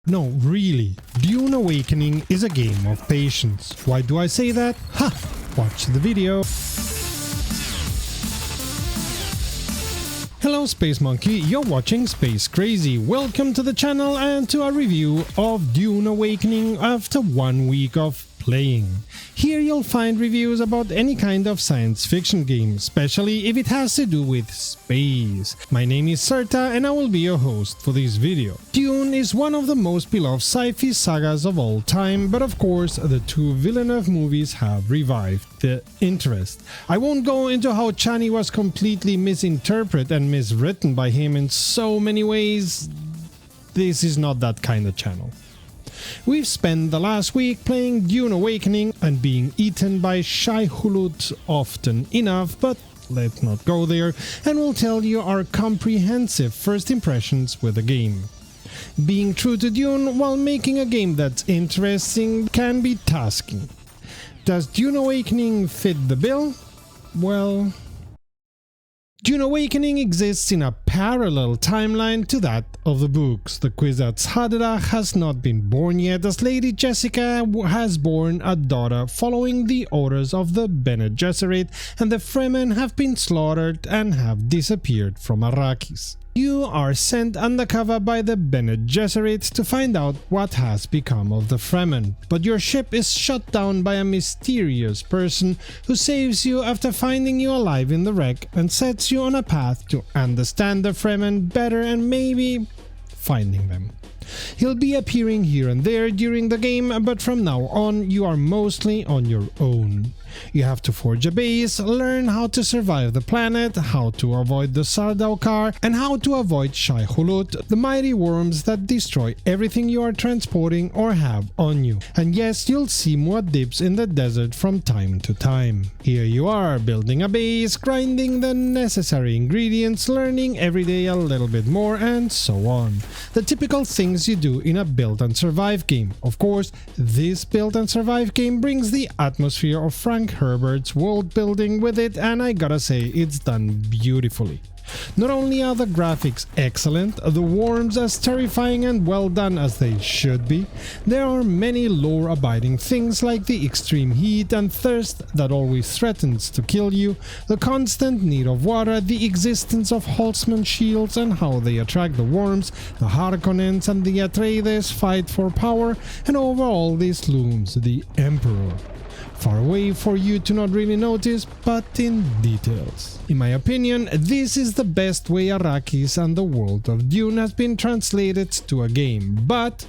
No, really, Dune Awakening is a game of patience. Why do I say that? Ha! Watch the video. Hello Space Monkey, you're watching Space Crazy. Welcome to the channel and to a review of Dune Awakening after 1 week of playing. Here you'll find reviews about any kind of science fiction game, especially if it has to do with space. My name is Serta and I will be your host for this video. Dune is one of the most beloved sci-fi sagas of all time, but of course the two Villeneuve movies have revived the interest. I won't go into how Chani was completely misinterpreted and miswritten by him in so many ways. This is not that kind of channel. We've spent the last week playing Dune Awakening and being eaten by Shai Hulud often enough, but let's not go there, and we'll tell you our comprehensive first impressions with the game. Being true to Dune while making a game that's interesting can be tasking. Does Dune Awakening fit the bill? Well, Dune Awakening exists in a parallel timeline to that of the books. The Kwisatz Haderach has not been born yet, as Lady Jessica has borne a daughter following the orders of the Bene Gesserit, and the Fremen have been slaughtered and have disappeared from Arrakis. You are sent undercover by the Bene Gesserit to find out what has become of the Fremen, but your ship is shot down by a mysterious person who saves you after finding you alive in the wreck and sets you on a path to understand the Fremen better and maybe finding them. He'll be appearing here and there during the game, but from now on you are mostly on your own. You have to forge a base, learn how to survive the planet, how to avoid the Sardaukar, and how to avoid Shai Hulud, the mighty worms that destroy everything you are transporting or have on you. And yes, you'll see more dips in the desert from time to time. Here you are, building a base, grinding the necessary ingredients, learning every day a little bit more, and so on. The typical things you do in a build and survive game. Of course, this build and survive game brings the atmosphere of Frank Herbert's world building with it, and I gotta say, it's done beautifully. Not only are the graphics excellent, the worms as terrifying and well done as they should be, there are many lore-abiding things like the extreme heat and thirst that always threatens to kill you, the constant need of water, the existence of Holtzman shields and how they attract the worms, the Harkonnens and the Atreides fight for power, and over all this looms the Emperor. Far away for you to not really notice, but in details. In my opinion, this is the best way Arrakis and the world of Dune has been translated to a game, but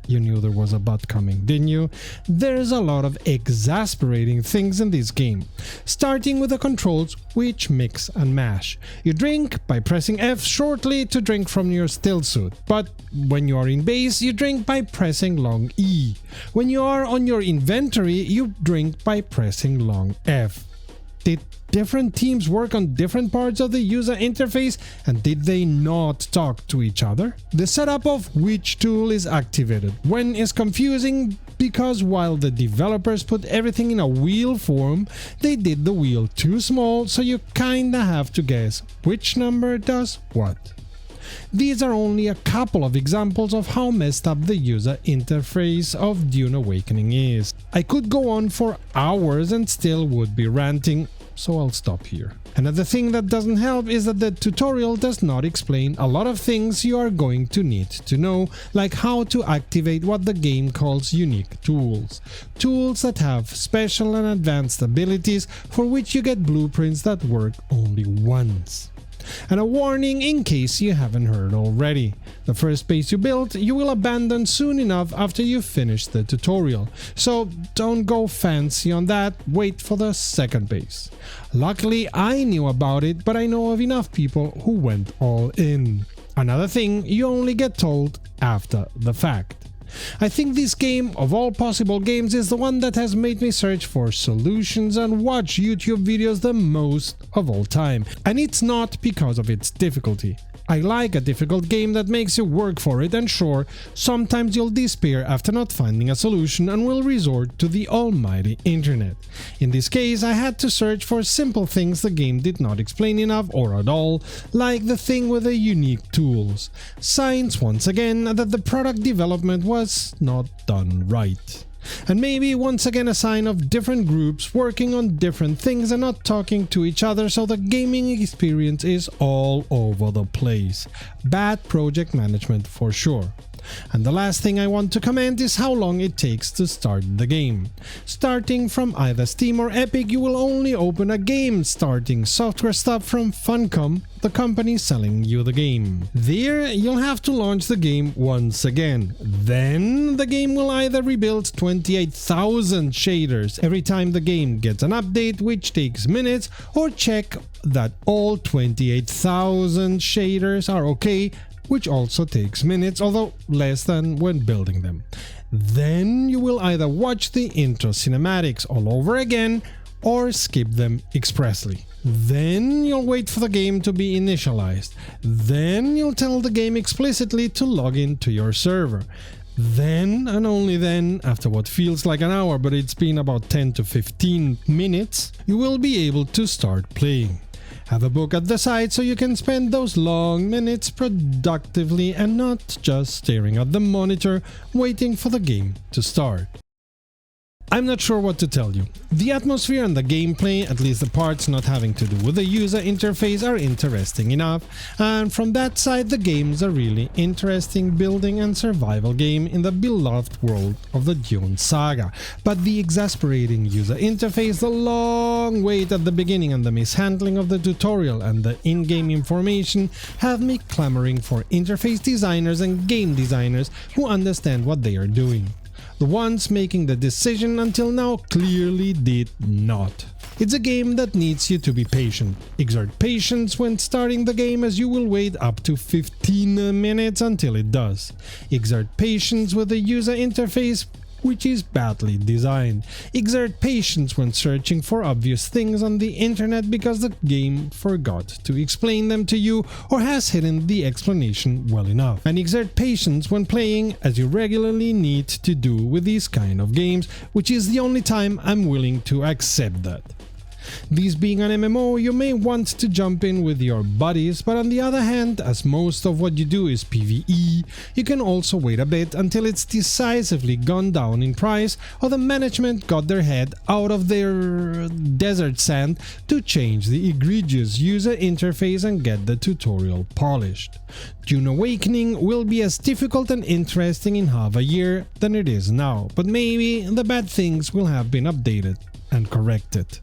you knew there was a but coming, didn't you? There's a lot of exasperating things in this game. Starting with the controls, which mix and mash. You drink by pressing F shortly to drink from your still suit, but when you are in base, you drink by pressing long E. When you are on your inventory, you drink by pressing long F. Did different teams work on different parts of the user interface, and did they not talk to each other? The setup of which tool is activated when is confusing, because while the developers put everything in a wheel form, they did the wheel too small, so you kinda have to guess which number does what. These are only a couple of examples of how messed up the user interface of Dune Awakening is. I could go on for hours and still would be ranting, so I'll stop here. Another thing that doesn't help is that the tutorial does not explain a lot of things you are going to need to know, like how to activate what the game calls unique tools. Tools that have special and advanced abilities for which you get blueprints that work only once. And a warning in case you haven't heard already. The first base you build, you will abandon soon enough after you finish the tutorial. So don't go fancy on that, wait for the second base. Luckily, I knew about it, but I know of enough people who went all in. Another thing, you only get told after the fact. I think this game, of all possible games, is the one that has made me search for solutions and watch YouTube videos the most of all time. And it's not because of its difficulty. I like a difficult game that makes you work for it, and sure, sometimes you'll despair after not finding a solution and will resort to the almighty internet. In this case, I had to search for simple things the game did not explain enough or at all, like the thing with the unique tools. Signs once again that the product development was not done right. And maybe once again a sign of different groups working on different things and not talking to each other, so the gaming experience is all over the place. Bad project management for sure. And the last thing I want to comment is how long it takes to start the game. Starting from either Steam or Epic, you will only open a game starting software stuff from Funcom, the company selling you the game. There, you'll have to launch the game once again. Then, the game will either rebuild 28,000 shaders every time the game gets an update, which takes minutes, or check that all 28,000 shaders are okay, which also takes minutes, although less than when building them. Then you will either watch the intro cinematics all over again or skip them expressly. Then you'll wait for the game to be initialized. Then you'll tell the game explicitly to log into your server. Then, and only then, after what feels like an hour but it's been about 10 to 15 minutes, you will be able to start playing. Have a book at the side so you can spend those long minutes productively and not just staring at the monitor waiting for the game to start. I'm not sure what to tell you. The atmosphere and the gameplay, at least the parts not having to do with the user interface, are interesting enough, and from that side the game's a really interesting building and survival game in the beloved world of the Dune saga. But the exasperating user interface, the long wait at the beginning and the mishandling of the tutorial and the in-game information have me clamoring for interface designers and game designers who understand what they are doing. The ones making the decision until now clearly did not. It's a game that needs you to be patient. Exert patience when starting the game, as you will wait up to 15 minutes until it does. Exert patience with the user interface, which is badly designed. Exert patience when searching for obvious things on the internet because the game forgot to explain them to you or has hidden the explanation well enough. And exert patience when playing, as you regularly need to do with these kind of games, which is the only time I'm willing to accept that. These being an MMO, you may want to jump in with your buddies, but on the other hand, as most of what you do is PvE, you can also wait a bit until it's decisively gone down in price or the management got their head out of their desert sand to change the egregious user interface and get the tutorial polished. Dune Awakening will be as difficult and interesting in half a year than it is now, but maybe the bad things will have been updated and corrected.